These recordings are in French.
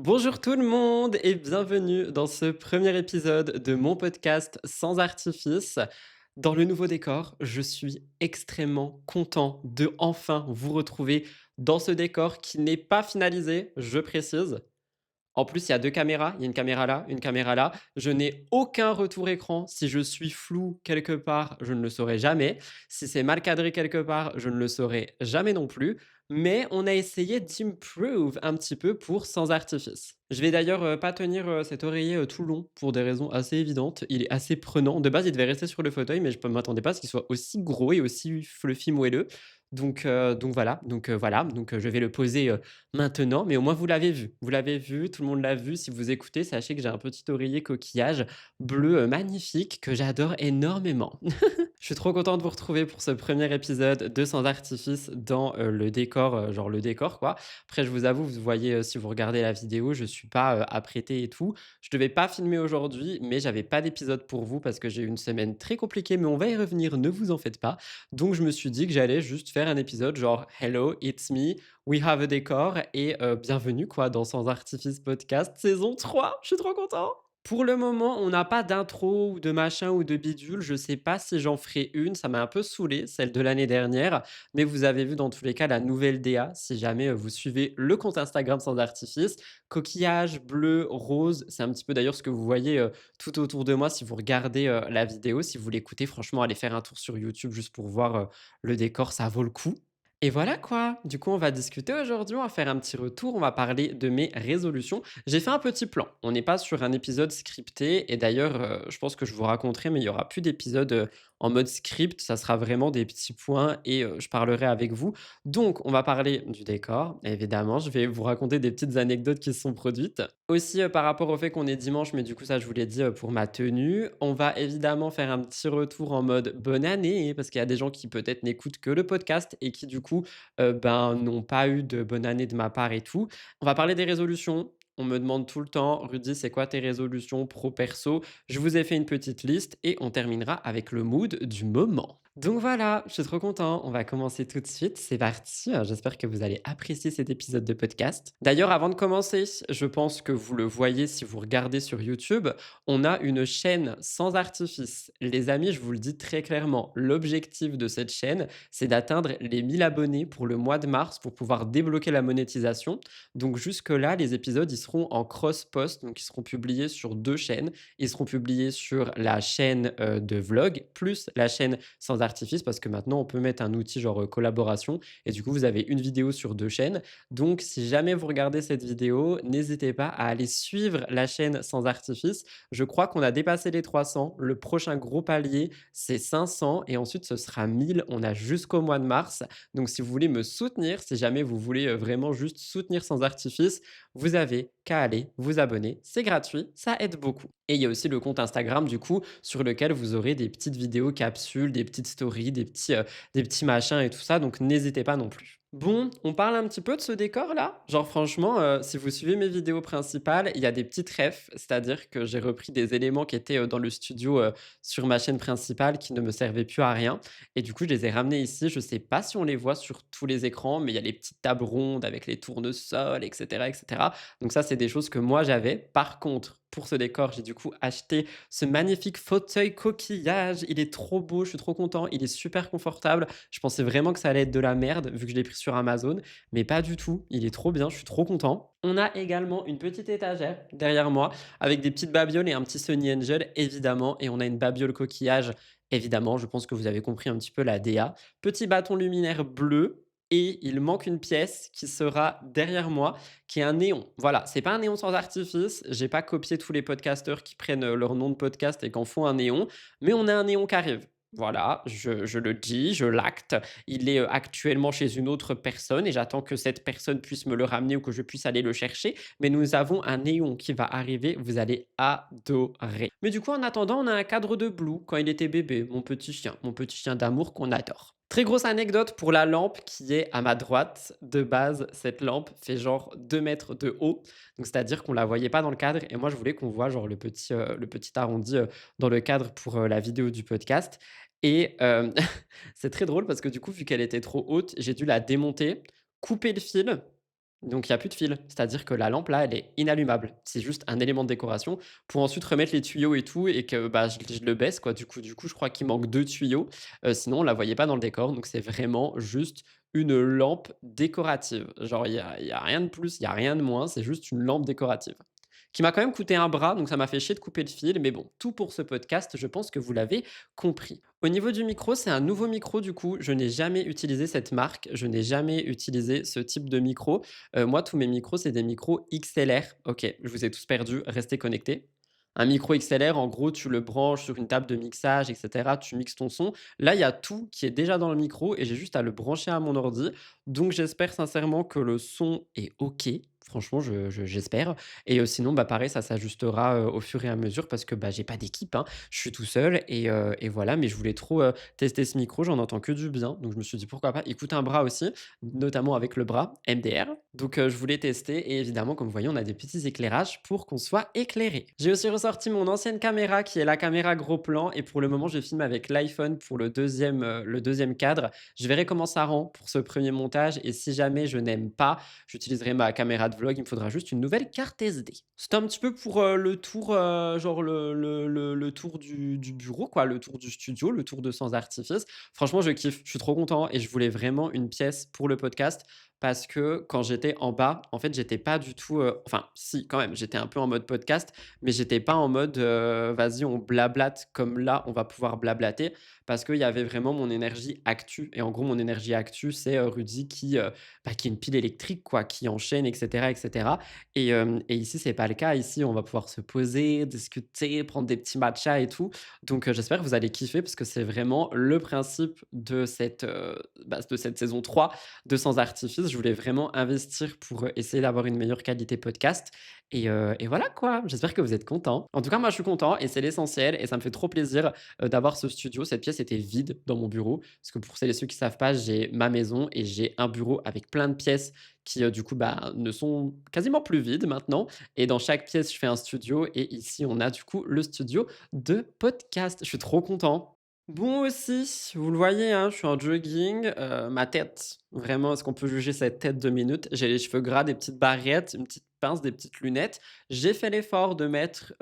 Bonjour tout le monde et bienvenue dans ce premier épisode de mon podcast Sans artifice. Dans le nouveau décor, je suis extrêmement content de enfin vous retrouver dans ce décor qui n'est pas finalisé, je précise. En plus, il y a 2 caméras, il y a une caméra là, une caméra là. Je n'ai aucun retour écran. Si je suis flou quelque part, je ne le saurai jamais. Si c'est mal cadré quelque part, je ne le saurai jamais non plus. Mais on a essayé d'improve un petit peu pour sans artifice. Je vais d'ailleurs, pas tenir, cet oreiller, tout le long pour des raisons assez évidentes. Il est assez prenant. De base, il devait rester sur le fauteuil, mais je ne m'attendais pas à ce qu'il soit aussi gros et aussi fluffy moelleux. Donc je vais le poser, maintenant, mais au moins vous l'avez vu. Vous l'avez vu, tout le monde l'a vu. Si vous écoutez, sachez que j'ai un petit oreiller coquillage bleu, magnifique que j'adore énormément. Je suis trop content de vous retrouver pour ce premier épisode de Sans artifice dans, le décor, genre le décor quoi. Après je vous avoue, vous voyez, si vous regardez la vidéo, je suis pas, apprêté et tout. Je devais pas filmer aujourd'hui, mais j'avais pas d'épisode pour vous parce que j'ai eu une semaine très compliquée, mais on va y revenir, ne vous en faites pas. Donc je me suis dit que j'allais juste faire un épisode genre: «Hello, it's me, we have a decor» et bienvenue quoi dans Sans artifice podcast saison 3. Je suis trop content! Pour le moment, on n'a pas d'intro ou de machin ou de bidule. Je sais pas si j'en ferai une, ça m'a un peu saoulé, celle de l'année dernière, mais vous avez vu dans tous les cas la nouvelle DA si jamais, vous suivez le compte Instagram Sans artifice. Coquillage bleu, rose, c'est un petit peu d'ailleurs ce que vous voyez, tout autour de moi si vous regardez, la vidéo. Si vous l'écoutez, franchement, allez faire un tour sur YouTube juste pour voir, le décor, ça vaut le coup. Et voilà quoi, du coup on va discuter aujourd'hui, on va faire un petit retour, on va parler de mes résolutions. J'ai fait un petit plan, on n'est pas sur un épisode scripté et d'ailleurs je pense que je vous raconterai mais il y aura plus d'épisodes en mode script, ça sera vraiment des petits points et je parlerai avec vous. Donc on va parler du décor, évidemment, je vais vous raconter des petites anecdotes qui se sont produites. Aussi par rapport au fait qu'on est dimanche, mais du coup ça je vous l'ai dit pour ma tenue, on va évidemment faire un petit retour en mode bonne année parce qu'il y a des gens qui peut-être n'écoutent que le podcast et qui du coup ben, n'ont pas eu de bonne année de ma part et tout. On va parler des résolutions. On me demande tout le temps, Rudy, c'est quoi tes résolutions pro perso? Je vous ai fait une petite liste et on terminera avec le mood du moment. Donc voilà, je suis trop content. On va commencer tout de suite. C'est parti. J'espère que vous allez apprécier cet épisode de podcast. D'ailleurs, avant de commencer, je pense que vous le voyez si vous regardez sur YouTube, on a une chaîne sans artifice. Les amis, je vous le dis très clairement, l'objectif de cette chaîne, c'est d'atteindre les 1000 abonnés pour le mois de mars pour pouvoir débloquer la monétisation. Donc jusque-là, les épisodes, ils seront en cross-post, donc ils seront publiés sur 2 chaînes. Ils seront publiés sur la chaîne, de vlog plus la chaîne sans artifice parce que maintenant on peut mettre un outil genre, collaboration et du coup vous avez une vidéo sur 2 chaînes. Donc si jamais vous regardez cette vidéo, n'hésitez pas à aller suivre la chaîne sans artifice. Je crois qu'on a dépassé les 300. Le prochain gros palier, c'est 500 et ensuite ce sera 1000. On a jusqu'au mois de mars. Donc si vous voulez me soutenir, si jamais vous voulez, vraiment juste soutenir sans artifice, vous avez qu'à aller vous abonner. C'est gratuit, ça aide beaucoup. Et il y a aussi le compte Instagram du coup, sur lequel vous aurez des petites vidéos capsules, des petites stories, des petits machins et tout ça, donc n'hésitez pas non plus. Bon, on parle un petit peu de ce décor-là? Genre franchement, si vous suivez mes vidéos principales, il y a des petites refs, c'est-à-dire que j'ai repris des éléments qui étaient, dans le studio, sur ma chaîne principale qui ne me servaient plus à rien et du coup, je les ai ramenés ici. Je sais pas si on les voit sur tous les écrans, mais il y a les petites tables rondes avec les tournesols et cetera et cetera. Donc ça, c'est des choses que moi j'avais. Par contre, pour ce décor, j'ai du coup acheté ce magnifique fauteuil coquillage. Il est trop beau, je suis trop content. Il est super confortable. Je pensais vraiment que ça allait être de la merde vu que je l'ai pris sur Amazon, mais pas du tout. Il est trop bien, je suis trop content. On a également une petite étagère derrière moi avec des petites babioles et un petit Sunny Angel évidemment et on a une babiole coquillage évidemment, je pense que vous avez compris un petit peu la DA. Petit bâton luminaire bleu et il manque une pièce qui sera derrière moi qui est un néon. Voilà, c'est pas un néon sans artifice. J'ai pas copié tous les podcasteurs qui prennent leur nom de podcast et qui en font un néon, mais on a un néon qui arrive. Voilà, je le dis, je l'acte. Il est actuellement chez une autre personne et j'attends que cette personne puisse me le ramener ou que je puisse aller le chercher. Mais nous avons un néon qui va arriver, vous allez adorer. Mais du coup, en attendant, on a un cadre de Blue quand il était bébé, mon petit chien d'amour qu'on adore. Très grosse anecdote pour la lampe qui est à ma droite. De base, cette lampe fait genre 2 mètres de haut. Donc, c'est-à-dire qu'on la voyait pas dans le cadre. Et moi, je voulais qu'on voit genre le petit arrondi dans le cadre pour la vidéo du podcast. Et c'est très drôle parce que du coup, vu qu'elle était trop haute, j'ai dû la démonter, couper le fil Donc il y a plus de fil. C'est-à-dire que la lampe là, elle est inallumable. C'est juste un élément de décoration pour ensuite remettre les tuyaux et tout et que, bah, je le baisse quoi. Du coup, je crois qu'il manque 2 tuyaux, sinon on la voyait pas dans le décor. Donc c'est vraiment juste une lampe décorative. Genre il y a rien de plus, il y a rien de moins, c'est juste une lampe décorative. Qui m'a quand même coûté un bras, donc ça m'a fait chier de couper le fil, mais bon, tout pour ce podcast, je pense que vous l'avez compris. Au niveau du micro, c'est un nouveau micro du coup, je n'ai jamais utilisé cette marque, je n'ai jamais utilisé ce type de micro. Moi, tous mes micros, c'est des micros XLR. OK, je vous ai tous perdus, restez connectés. Un micro XLR, en gros, tu le branches sur une table de mixage et cetera, tu mixes ton son. Là, il y a tout qui est déjà dans le micro et j'ai juste à le brancher à mon ordi. Donc j'espère sincèrement que le son est OK. Franchement, j'espère et sinon, bah, pareil, ça s'ajustera, au fur et à mesure parce que, bah, j'ai pas d'équipe, hein. Je suis tout seul et voilà, mais je voulais trop, tester ce micro, j'en entends que du bien. Donc je me suis dit: «Pourquoi pas?» Il coûte un bras aussi, notamment avec le bras MDR. Donc je voulais tester et évidemment, comme vous voyez, on a des petits éclairages pour qu'on soit éclairé. J'ai aussi ressorti mon ancienne caméra qui est la caméra gros plan et pour le moment, je filme avec l'iPhone pour le 2e cadre. Je verrai comment ça rend pour ce premier montage et si jamais je n'aime pas, j'utiliserai ma caméra de vlog, il me faudra juste une nouvelle carte SD. C'était un petit peu pour, le tour, genre le tour du bureau quoi, le tour du studio, le tour de Sans Artifice. Franchement, je kiffe, je suis trop content et je voulais vraiment une pièce pour le podcast parce que quand j'étais en bas, en fait, j'étais pas du tout, enfin si quand même, j'étais un peu en mode podcast, mais j'étais pas en mode, «Vas-y, on blablate comme là, on va pouvoir blablater» parce qu'il y avait vraiment mon énergie actu et en gros, mon énergie actu, c'est, Rudy qui est une pile électrique quoi, qui enchaîne et cetera et ici, c'est pas le cas. Ici, on va pouvoir se poser, discuter, prendre des petits matchas et tout. Donc, j'espère que vous allez kiffer parce que c'est vraiment le principe de cette saison 3 de Sans Artifice. Je voulais vraiment investir pour, essayer d'avoir une meilleure qualité podcast et voilà quoi. J'espère que vous êtes contents. En tout cas, moi, je suis content et c'est l'essentiel et ça me fait trop plaisir, d'avoir ce studio. Cette pièce était vide dans mon bureau parce que pour celles et ceux qui savent pas, j'ai ma maison et j'ai un bureau avec plein de pièces qui, du coup, bah, ne sont quasiment plus vides maintenant et dans chaque pièce, je fais un studio et ici, on a du coup le studio de podcast. Je suis trop content. Bon aussi, vous le voyez, hein, je suis en jogging, ma tête, vraiment, est-ce qu'on peut juger cette tête 2 minutes? J'ai les cheveux gras, des petites barrettes, une petite pince, des petites lunettes. J'ai fait l'effort de mettre,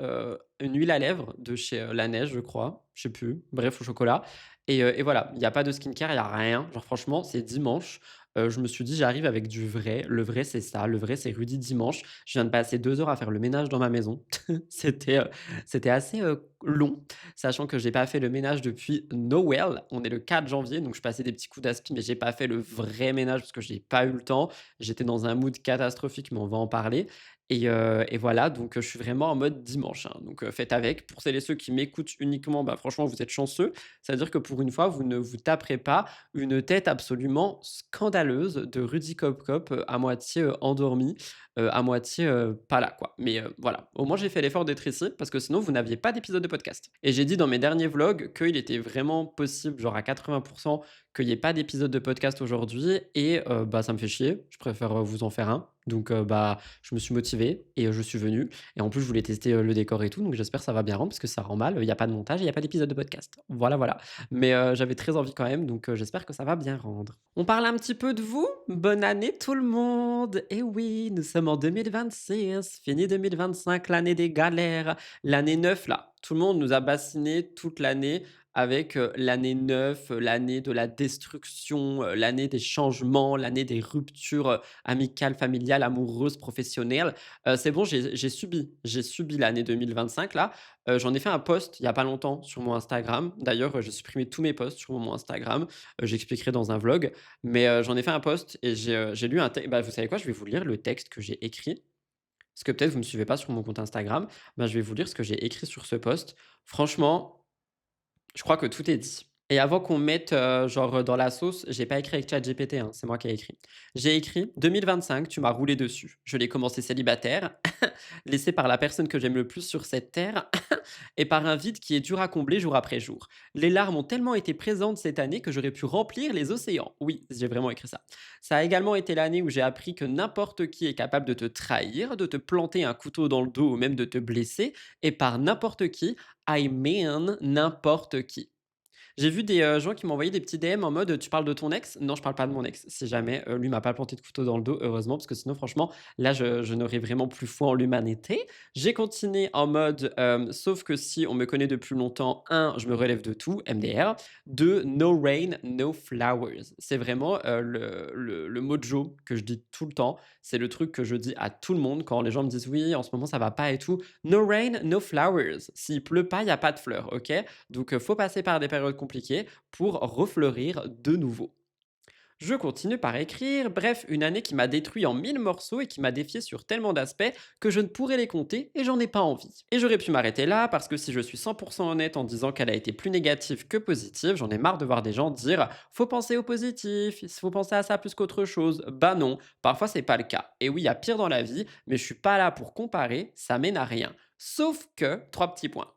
une huile à lèvres de chez, La Neige, je crois, je sais plus, bref, au chocolat et voilà, il y a pas de skincare, il y a rien. Genre franchement, c'est dimanche, je me suis dit: «J'arrive avec du vrai». Le vrai, c'est ça, le vrai, c'est Rudy dimanche. Je viens de passer 2 heures à faire le ménage dans ma maison. C'était, heu, c'était assez, long, sachant que j'ai pas fait le ménage depuis Noël. On est le 4 janvier, donc je passais des petits coups d'aspi, mais j'ai pas fait le vrai ménage parce que j'ai pas eu le temps. J'étais dans un mood catastrophique, mais on va en parler et voilà, donc je suis vraiment en mode dimanche, hein, donc faites avec. Pour celles et ceux qui m'écoutent uniquement, bah, franchement, vous êtes chanceux. Ça veut dire que pour une fois, vous ne vous taperez pas une tête absolument scandaleuse de Rudy Cop Cop, à moitié, endormi, à moitié, pas là, quoi. Mais voilà, au moins j'ai fait l'effort d'être ici parce que sinon vous n'aviez pas d'épisode de podcast et j'ai dit dans mes derniers vlogs qu'il était vraiment possible, genre à 80 qu'il y ait pas d'épisode de podcast aujourd'hui et bah, ça me fait chier. Je préfère, vous en faire un. Donc bah, je me suis motivé et je suis venu et en plus je voulais tester, le décor et tout donc j'espère que ça va bien rendre parce que ça rend mal, il y a pas de montage et il y a pas d'épisode de podcast. Voilà, voilà. Mais j'avais très envie quand même, donc j'espère que ça va bien rendre. On parle un petit peu de vous? Bonne année tout le monde! Et oui, nous sommes en 2026, fini 2025, l'année des galères, l'année 9 là. Tout le monde nous a bassinés toute l'année avec, l'année 9, l'année de la destruction, l'année des changements, l'année des ruptures, amicales, familiales, amoureuses, professionnelles. C'est bon, j'ai subi l'année 2025 là. J'en ai fait un post il y a pas longtemps sur mon Instagram. D'ailleurs, j'ai supprimé tous mes posts sur mon Instagram. J'expliquerai dans un vlog. Mais, j'en ai fait un post et j'ai lu un texte. Bah, vous savez quoi? Je vais vous lire le texte que j'ai écrit. Parce que peut-être vous ne me suivez pas sur mon compte Instagram. Bah, je vais vous lire ce que j'ai écrit sur ce post. Franchement, je crois que tout est dit. Et avant qu'on mette, genre, dans la sauce, j'ai pas écrit avec ChatGPT, hein, c'est moi qui ai écrit. J'ai écrit: «2025, tu m'as roulé dessus. Je l'ai commencé célibataire, laissé par la personne que j'aime le plus sur cette terre et par un vide qui est dur à combler jour après jour. Les larmes ont tellement été présentes cette année que j'aurais pu remplir les océans». Oui, j'ai vraiment écrit ça. Ça a également été l'année où j'ai appris que n'importe qui est capable de te trahir, de te planter un couteau dans le dos ou même de te blesser et par n'importe qui, I mean n'importe qui. J'ai vu des, gens qui m'ont envoyé des petits DM en mode: «Tu parles de ton ex?» Non, je parle pas de mon ex, si jamais, lui m'a pas planté de couteau dans le dos, heureusement, parce que sinon franchement, là, je n'aurais vraiment plus foi en l'humanité. J'ai continué en mode, sauf que si on me connaît depuis longtemps, un, je me relève de tout, MDR. 2, no rain, no flowers. C'est vraiment, le mojo que je dis tout le temps. C'est le truc que je dis à tout le monde quand les gens me disent: «Oui, en ce moment ça va pas et tout». No rain, no flowers. S'il pleut pas, il y a pas de fleurs, OK? Donc, faut passer par des périodes compliquées pour refleurir de nouveau. Je continue par écrire, bref, une année qui m'a détruit en 1000 morceaux et qui m'a défié sur tellement d'aspects que je ne pourrais les compter et j'en ai pas envie. Et j'aurais pu m'arrêter là parce que si je suis 100% honnête en disant qu'elle a été plus négative que positive, j'en ai marre de voir des gens dire faut penser au positif, il faut penser à ça plus qu'autre chose. Bah non, parfois c'est pas le cas. Et oui, il y a pire dans la vie, mais je suis pas là pour comparer, ça mène à rien. Sauf que, trois petits points.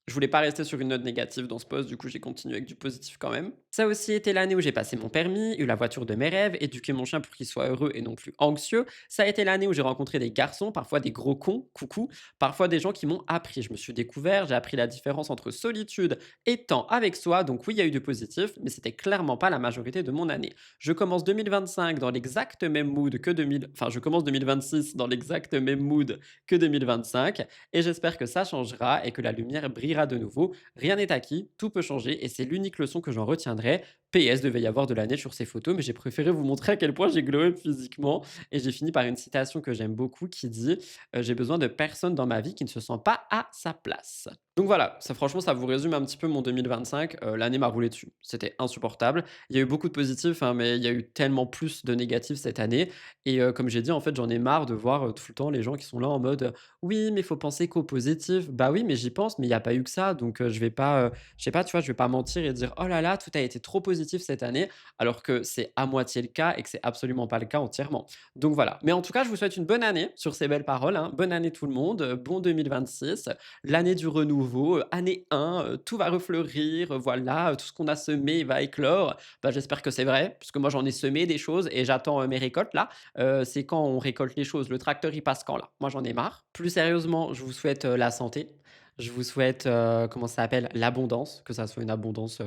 Je voulais pas rester sur une note négative dans ce post, du coup j'ai continué avec du positif quand même. Ça a aussi été l'année où j'ai passé mon permis, eu la voiture de mes rêves, éduqué mon chien pour qu'il soit heureux et non plus anxieux. Ça a été l'année où j'ai rencontré des garçons, parfois des gros cons, coucou, parfois des gens qui m'ont appris. Je me suis découvert, j'ai appris la différence entre solitude et temps avec soi. Donc oui, il y a eu du positif, mais c'était clairement pas la majorité de mon année. Je commence 2025 dans l'exact même mood que 2000, enfin je commence 2026 dans l'exact même mood que 2025 et j'espère que ça changera et que la lumière brillera de nouveau. Rien n'est acquis, tout peut changer et c'est l'unique leçon que j'en retiendrai. PS, devait y avoir de la neige sur ces photos, mais j'ai préféré vous montrer à quel point j'ai glow up physiquement. Et j'ai fini par une citation que j'aime beaucoup qui dit J'ai besoin de personne dans ma vie qui ne se sent pas à sa place. Donc voilà, ça franchement, ça vous résume un petit peu mon 2025. L'année m'a roulé dessus. C'était insupportable. Il y a eu beaucoup de positifs, hein, mais il y a eu tellement plus de négatifs cette année. Et comme j'ai dit, en fait, j'en ai marre de voir tout le temps les gens qui sont là en mode oui, mais il faut penser qu'au positif. Bah oui, mais j'y pense, mais il y a pas eu que ça, donc je vais pas, je sais pas, tu vois, je vais pas mentir et dire: «Oh là là, tout a été trop positif cette année», alors que c'est à moitié le cas et que c'est absolument pas le cas entièrement. Donc voilà. Mais en tout cas, je vous souhaite une bonne année sur ces belles paroles, hein. Bonne année tout le monde, bon 2026, l'année du renouveau, année 1, tout va refleurir, voilà, tout ce qu'on a semé va éclore. Bah, j'espère que c'est vrai, puisque moi j'en ai semé des choses et j'attends, mes récoltes là. C'est quand on récolte les choses? Le tracteur, il passe quand là? Moi, j'en ai marre. Plus sérieusement, je vous souhaite, la santé. Je vous souhaite, comment ça s'appelle? L'abondance, que ça soit une abondance,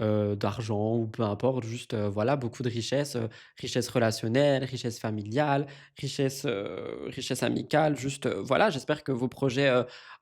d'argent ou peu importe, juste, voilà, beaucoup de richesse, richesse relationnelle, richesse familiale, richesse amicale, juste, voilà, j'espère que vos projets,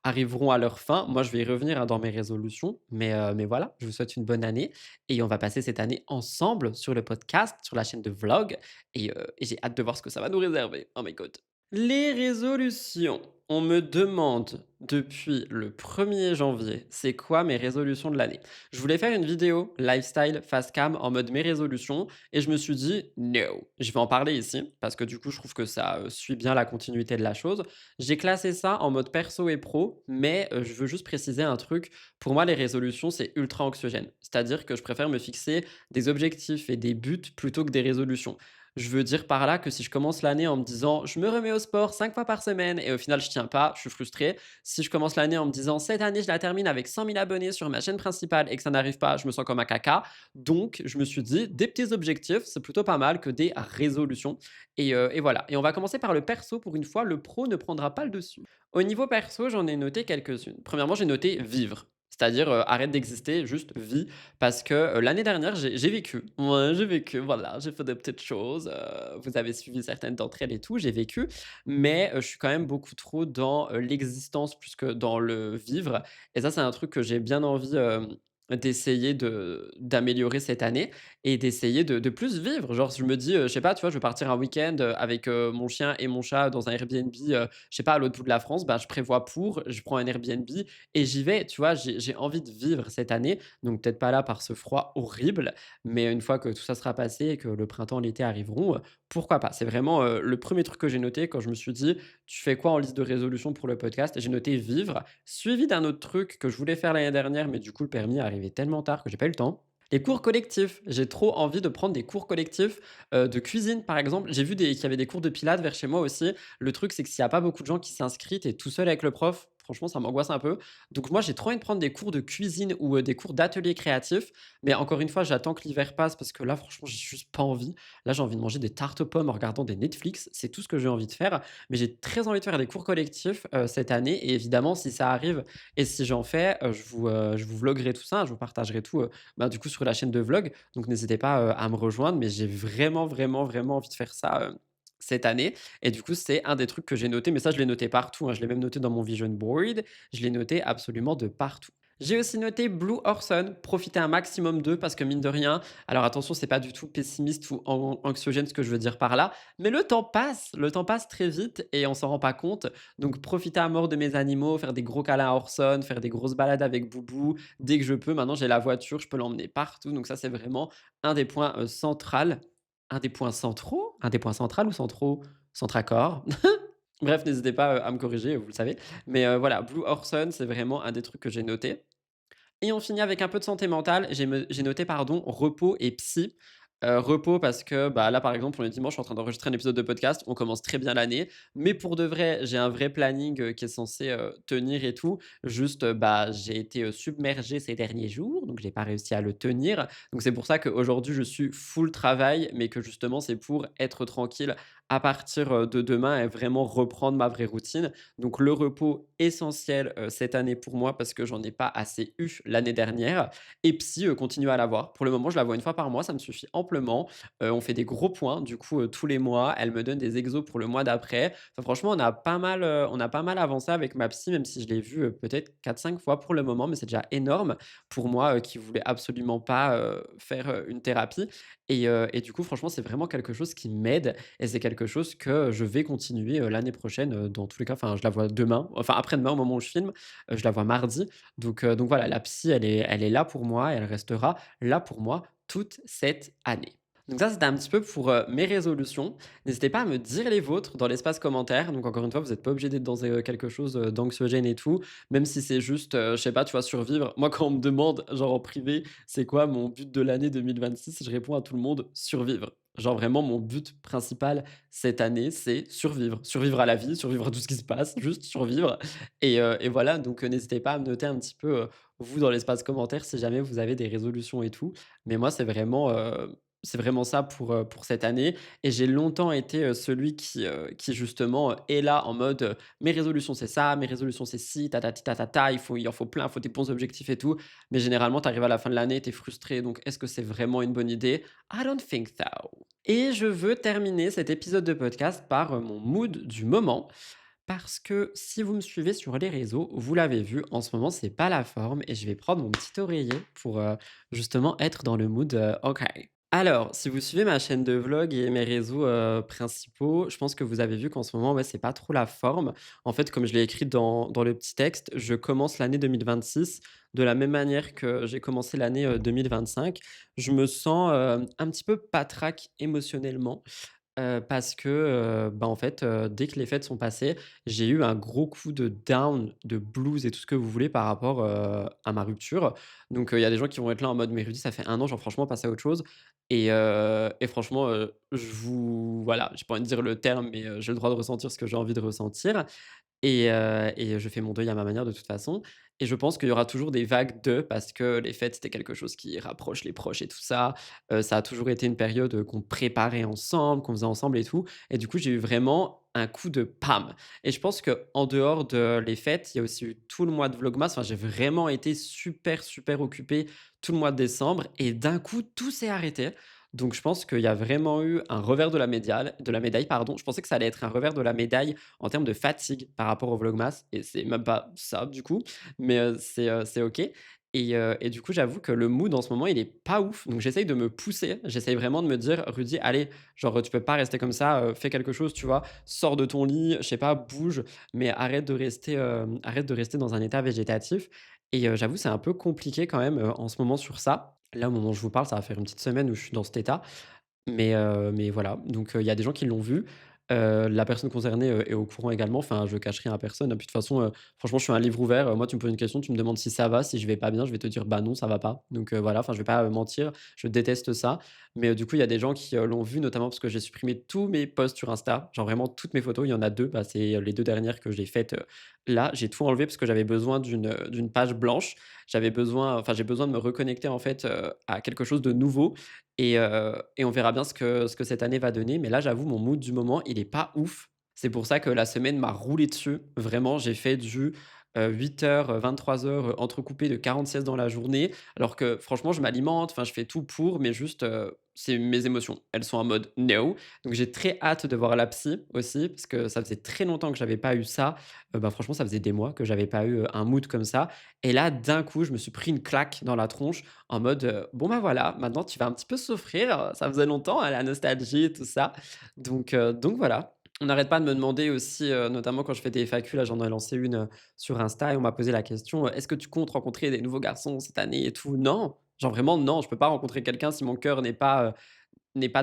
arriveront à leur fin. Moi, je vais y revenir, hein, dans mes résolutions, mais voilà, je vous souhaite une bonne année et on va passer cette année ensemble sur le podcast, sur la chaîne de vlog et j'ai hâte de voir ce que ça va nous réserver. Oh my god. Les résolutions. On me demande depuis le 1er janvier, c'est quoi mes résolutions de l'année? Je voulais faire une vidéo lifestyle face cam en mode mes résolutions et je me suis dit: «No». Je vais en parler ici parce que du coup, je trouve que ça, suit bien la continuité de la chose. J'ai classé ça en mode perso et pro, mais je veux juste préciser un truc. Pour moi, les résolutions, c'est ultra anxiogène. C'est-à-dire que je préfère me fixer des objectifs et des buts plutôt que des résolutions. Je veux dire par là que si je commence l'année en me disant: «Je me remets au sport 5 fois par semaine» et au final je tiens pas, je suis frustré. Si je commence l'année en me disant: «Cette année, je la termine avec 100 000 abonnés sur ma chaîne principale» et que ça n'arrive pas, je me sens comme un caca. Donc je me suis dit: «Des petits objectifs, c'est plutôt pas mal que des résolutions» et voilà. Et on va commencer par le perso pour une fois, le pro ne prendra pas le dessus. Au niveau perso, j'en ai noté quelques-unes. Premièrement, j'ai noté vivre. C'est-à-dire, arrête d'exister, juste vis. Parce que, l'année dernière, j'ai vécu. Ouais, j'ai vécu, voilà, j'ai fait des petites choses, vous avez suivi certaines d'entre elles et tout, j'ai vécu. Mais, je suis quand même beaucoup trop dans, l'existence plus que dans le vivre et ça, c'est un truc que j'ai bien envie, d'essayer d'améliorer cette année et d'essayer de plus vivre. Genre, je me dis, je sais pas, tu vois, je veux partir un week-end, avec, mon chien et mon chat dans un Airbnb, je sais pas, à l'autre bout de la France, bah, je prévois pour, je prends un Airbnb et j'y vais, tu vois? J'ai envie de vivre cette année, donc peut-être pas là par ce froid horrible, mais une fois que tout ça sera passé et que le printemps, l'été arriveront, pourquoi pas? C'est vraiment, le 1er truc que j'ai noté quand je me suis dit: «Tu fais quoi en liste de résolution pour le podcast?» J'ai noté vivre, suivi d'un autre truc que je voulais faire l'année dernière, mais du coup, le permis est arrivé tellement tard que j'ai pas eu le temps. Les cours collectifs, j'ai trop envie de prendre des cours collectifs, de cuisine, par exemple. J'ai vu qu'il y avait des cours de pilates vers chez moi aussi. Le truc, c'est que s'il y a pas beaucoup de gens qui s'inscrivent, tu es tout seul avec le prof. Franchement, ça m'angoisse un peu. Donc moi, j'ai trop envie de prendre des cours de cuisine ou, des cours d'atelier créatif. Mais encore une fois, j'attends que l'hiver passe parce que là, franchement, j'ai juste pas envie. Là, j'ai envie de manger des tartes aux pommes en regardant des Netflix. C'est tout ce que j'ai envie de faire. Mais j'ai très envie de faire des cours collectifs, cette année et évidemment, si ça arrive et si j'en fais, je vous vloguerai tout ça, je vous partagerai tout, bah, du coup, sur la chaîne de vlog. Donc n'hésitez pas, à me rejoindre. Mais j'ai vraiment, vraiment, vraiment envie de faire ça, cette année et du coup, c'est un des trucs que j'ai noté. Mais ça, je l'ai noté partout, hein. Je l'ai même noté dans mon vision board. Je l'ai noté absolument de partout. J'ai aussi noté Blue Orson, profiter un maximum d'eux parce que mine de rien, alors attention, c'est pas du tout pessimiste ou anxiogène ce que je veux dire par là, mais le temps passe très vite et on s'en rend pas compte. Donc profiter à mort de mes animaux, faire des gros câlins à Orson, faire des grosses balades avec Boubou dès que je peux. Maintenant, j'ai la voiture, je peux l'emmener partout. Donc ça, c'est vraiment un des points central, un des points centraux, un des points central ou centraux, centracor. Bref, n'hésitez pas à me corriger, vous le savez. Mais voilà, Blue Orson, c'est vraiment un des trucs que j'ai noté. Et on finit avec un peu de santé mentale. J'ai noté, pardon, repos et psy. Repos parce que, bah, là, par exemple, on est dimanche, je suis en train d'enregistrer un épisode de podcast. On commence très bien l'année, mais pour de vrai, j'ai un vrai planning, qui est censé, tenir et tout. Juste, bah, j'ai été, submergé ces derniers jours, donc j'ai pas réussi à le tenir. Donc c'est pour ça qu'aujourd'hui, je suis full travail, mais que justement, c'est pour être tranquille à partir, de demain et vraiment reprendre ma vraie routine. Donc le repos essentiel, cette année pour moi parce que j'en ai pas assez eu l'année dernière et psy, continue à l'avoir. Pour le moment, je la vois une fois par mois, ça me suffit amplement. On fait des gros points du coup, tous les mois. Elle me donne des exos pour le mois d'après. Enfin franchement, on a pas mal avancé avec ma psy, même si je l'ai vue, peut-être 4-5 fois pour le moment, mais c'est déjà énorme pour moi, qui voulais absolument pas, faire, une thérapie et du coup, franchement, c'est vraiment quelque chose qui m'aide et c'est quelque chose que je vais continuer, l'année prochaine, dans tous les cas. Enfin, je la vois demain, enfin après-demain au moment où je filme, je la vois mardi. Donc voilà, la psy, elle est là pour moi et elle restera là pour moi toute cette année. Donc ça, c'était un petit peu pour, mes résolutions. N'hésitez pas à me dire les vôtres dans l'espace commentaire. Donc encore une fois, vous n'êtes pas obligé d'être dans, quelque chose, d'anxiogène et tout, même si c'est juste, je sais pas, tu vois, survivre. Moi, quand on me demande, genre en privé: «C'est quoi mon but de l'année 2026?» Je réponds à tout le monde: «Survivre». Genre vraiment mon but principal cette année, c'est survivre. Survivre à la vie, survivre à tout ce qui se passe, juste survivre et voilà. Donc n'hésitez pas à me noter un petit peu, vous dans l'espace commentaire si jamais vous avez des résolutions et tout. Mais moi, c'est vraiment ça pour cette année et j'ai longtemps été, celui qui justement, est là en mode, «Mes résolutions, c'est ça, mes résolutions, c'est ci, tatati tatata, il en faut plein, il faut des bons objectifs et tout». Mais généralement, tu arrives à la fin de l'année, tu es frustré, donc est-ce que c'est vraiment une bonne idée? I don't think so. Et je veux terminer cet épisode de podcast par, mon mood du moment. Parce que si vous me suivez sur les réseaux, vous l'avez vu, en ce moment, c'est pas la forme et je vais prendre mon petit oreiller pour, justement être dans le mood, OK. Alors, si vous suivez ma chaîne de vlog et mes réseaux, principaux, je pense que vous avez vu qu'en ce moment, ouais, c'est pas trop la forme. En fait, comme je l'ai écrit dans le petit texte, je commence l'année 2026 de la même manière que j'ai commencé l'année, 2025. Je me sens, un petit peu patraque émotionnellement. Parce que, bah, en fait, dès que les fêtes sont passées, j'ai eu un gros coup de down, de blues et tout ce que vous voulez par rapport, à ma rupture. Donc, il y a des gens qui vont être là en mode: «Mais Rudy, ça fait 1 an, genre franchement passe à autre chose» et franchement, voilà, j'ai pas envie de dire le terme, mais, j'ai le droit de ressentir ce que j'ai envie de ressentir. Et je fais mon deuil à ma manière de toute façon et je pense qu'il y aura toujours des vagues de parce que les fêtes, c'était quelque chose qui rapproche les proches et tout ça. Ça a toujours été une période, qu'on préparait ensemble, qu'on faisait ensemble et tout et du coup, j'ai eu vraiment un coup de «pam» et je pense que en dehors de les fêtes, il y a aussi eu tout le mois de vlogmas. Enfin, j'ai vraiment été super, super occupé tout le mois de décembre et d'un coup, tout s'est arrêté. Donc je pense qu'il y a vraiment eu un revers de la médaille, pardon. Je pensais que ça allait être un revers de la médaille en termes de fatigue par rapport au vlogmas et c'est même pas ça du coup, mais c'est OK et du coup, j'avoue que le mood en ce moment, il est pas ouf, donc j'essaye de me pousser. J'essaye vraiment de me dire: «Rudy, allez, genre, tu peux pas rester comme ça, fais quelque chose», tu vois? «Sors de ton lit, je sais pas, bouge, mais arrête de rester dans un état végétatif» et j'avoue, c'est un peu compliqué quand même, en ce moment sur ça. Là, au moment où je vous parle, ça va faire une petite semaine où je suis dans cet état, mais voilà, donc il y a des gens qui l'ont vu. La personne concernée, est au courant également, enfin je cache rien à personne. Et puis de toute façon, franchement je suis un livre ouvert, moi tu me poses une question, tu me demandes si ça va, si je vais pas bien, je vais te dire: «Bah non, ça va pas». Donc voilà, enfin je vais pas, mentir, je déteste ça. Mais du coup, il y a des gens qui, l'ont vu notamment parce que j'ai supprimé tous mes posts sur Insta, genre vraiment toutes mes photos, il y en a 2, bah, c'est, les 2 dernières que j'ai faites, là. J'ai tout enlevé parce que j'avais besoin d'une page blanche. J'ai besoin de me reconnecter en fait, à quelque chose de nouveau et on verra bien ce que cette année va donner. Mais là, j'avoue, mon mood du moment, il est pas ouf. C'est pour ça que la semaine m'a roulé dessus. Vraiment, j'ai fait du, 8h, 23h, entrecoupé de 40 siestes dans la journée. Alors que franchement, je m'alimente, enfin, je fais tout pour, mais juste, c'est mes émotions. Elles sont en mode «no». Donc j'ai très hâte de voir la psy aussi, parce que ça faisait très longtemps que j'avais pas eu ça. Bah, franchement, ça faisait des mois que j'avais pas eu, un mood comme ça. Et là, d'un coup, je me suis pris une claque dans la tronche en mode, «Bon, bah, voilà, maintenant tu vas un petit peu souffrir, ça faisait longtemps, hein, la nostalgie et tout ça». Donc voilà. On n'arrête pas de me demander aussi, notamment quand je fais des FAQ, là, j'en ai lancé une, sur Insta et on m'a posé la question, «Est-ce que tu comptes rencontrer des nouveaux garçons cette année et tout?» Non, genre vraiment non, je peux pas rencontrer quelqu'un si mon cœur n'est pas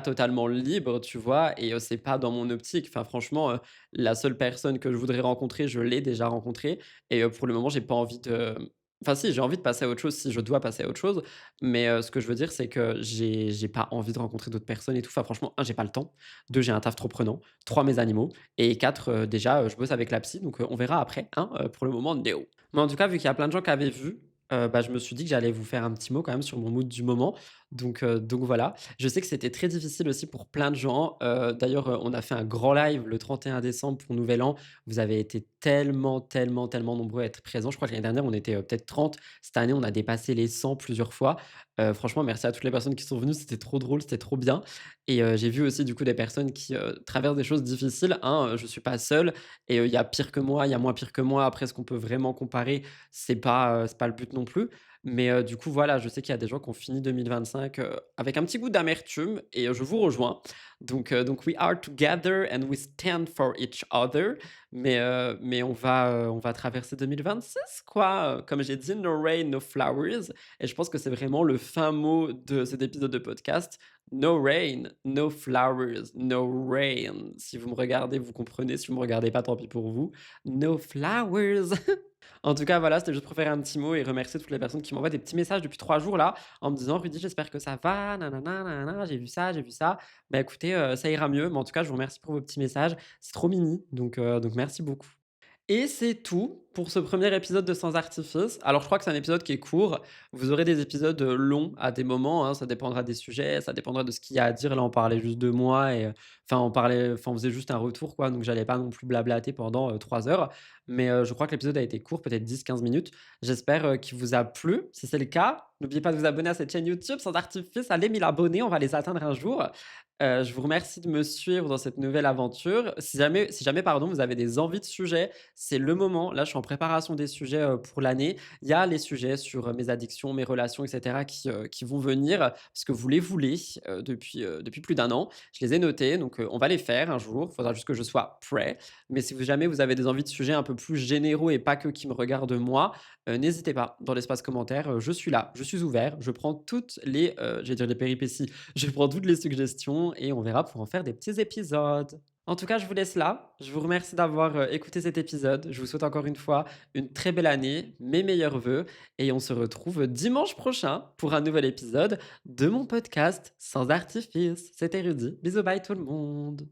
totalement libre, tu vois? Et c'est pas dans mon optique. Enfin franchement, la seule personne que je voudrais rencontrer, je l'ai déjà rencontrée et pour le moment, j'ai pas envie de enfin si, j'ai envie de passer à autre chose si je dois passer à autre chose, mais ce que je veux dire, c'est que j'ai pas envie de rencontrer d'autres personnes et tout. Enfin franchement, 1 j'ai pas le temps, 2 j'ai un taf trop prenant, 3 mes animaux et 4 déjà, je bosse avec la psy donc on verra après, hein, pour le moment, no. Mais en tout cas, vu qu'il y a plein de gens qui avaient vu, bah, je me suis dit que j'allais vous faire un petit mot quand même sur mon mood du moment donc voilà. Je sais que c'était très difficile aussi pour plein de gens. D'ailleurs, on a fait un grand live le 31 décembre pour Nouvel An. Vous avez été tellement, tellement, tellement nombreux à être présents. Je crois que l'année dernière, on était, peut-être 30. Cette année, on a dépassé les 100 plusieurs fois. Franchement, merci à toutes les personnes qui sont venues. C'était trop drôle, c'était trop bien et j'ai vu aussi du coup des personnes qui, traversent des choses difficiles, hein, je suis pas seul et il y a pire que moi, il y a moins pire que moi. Après, ce qu'on peut vraiment comparer, c'est pas le but non plus. Mais du coup, voilà, je sais qu'il y a des gens qui ont fini 2025, avec un petit goût d'amertume et je vous rejoins. Donc we are together and we stand for each other. Mais on va traverser 2026 quoi, comme j'ai dit: «No rain, no flowers» et je pense que c'est vraiment le fin mot de cet épisode de podcast. No rain, no flowers, no rain. Si vous me regardez, vous comprenez, si vous me regardez pas, tant pis pour vous. No flowers. En tout cas, voilà, c'était juste pour faire un petit mot et remercier toutes les personnes qui m'envoient des petits messages depuis 3 jours là, en me disant: «Rudy, j'espère que ça va, nanana, nanana, j'ai vu ça, j'ai vu ça». Bah, écoutez, ça ira mieux, mais en tout cas, je vous remercie pour vos petits messages. C'est trop mimi, donc merci beaucoup. Et c'est tout pour ce premier épisode de Sans Artifice. Alors je crois que c'est un épisode qui est court. Vous aurez des épisodes, longs à des moments, hein, ça dépendra des sujets, ça dépendra de ce qu'il y a à dire. Là, on parlait juste de moi et on faisait juste un retour quoi, donc j'allais pas non plus blablater pendant, 3 heures. Mais je crois que l'épisode a été court, peut-être 10-15 minutes. J'espère, qu'il vous a plu. Si c'est le cas, n'oubliez pas de vous abonner à cette chaîne YouTube Sans Artifice. Allez 1000 abonnés, on va les atteindre un jour. Je vous remercie de me suivre dans cette nouvelle aventure. Si jamais, pardon, vous avez des envies de sujets, c'est le moment. Là, je suis en préparation des sujets, pour l'année. Il y a les sujets sur, mes addictions, mes relations et cetera qui vont venir, parce que vous les voulez, depuis plus d'un an. Je les ai notés, donc on va les faire un jour. Il faudra juste que je sois prêt. Mais si jamais vous avez des envies de sujets un peu plus généraux et pas que qui me regardent moi, n'hésitez pas dans l'espace commentaire, je suis là, je suis ouvert, je prends toutes les, j'allais dire les péripéties, je prends toutes les suggestions et on verra pour en faire des petits épisodes. En tout cas, je vous laisse là. Je vous remercie d'avoir, écouté cet épisode. Je vous souhaite encore une fois une très belle année, mes meilleurs vœux et on se retrouve dimanche prochain pour un nouvel épisode de mon podcast Sans artifice. C'était Rudy. Bisous, bye tout le monde.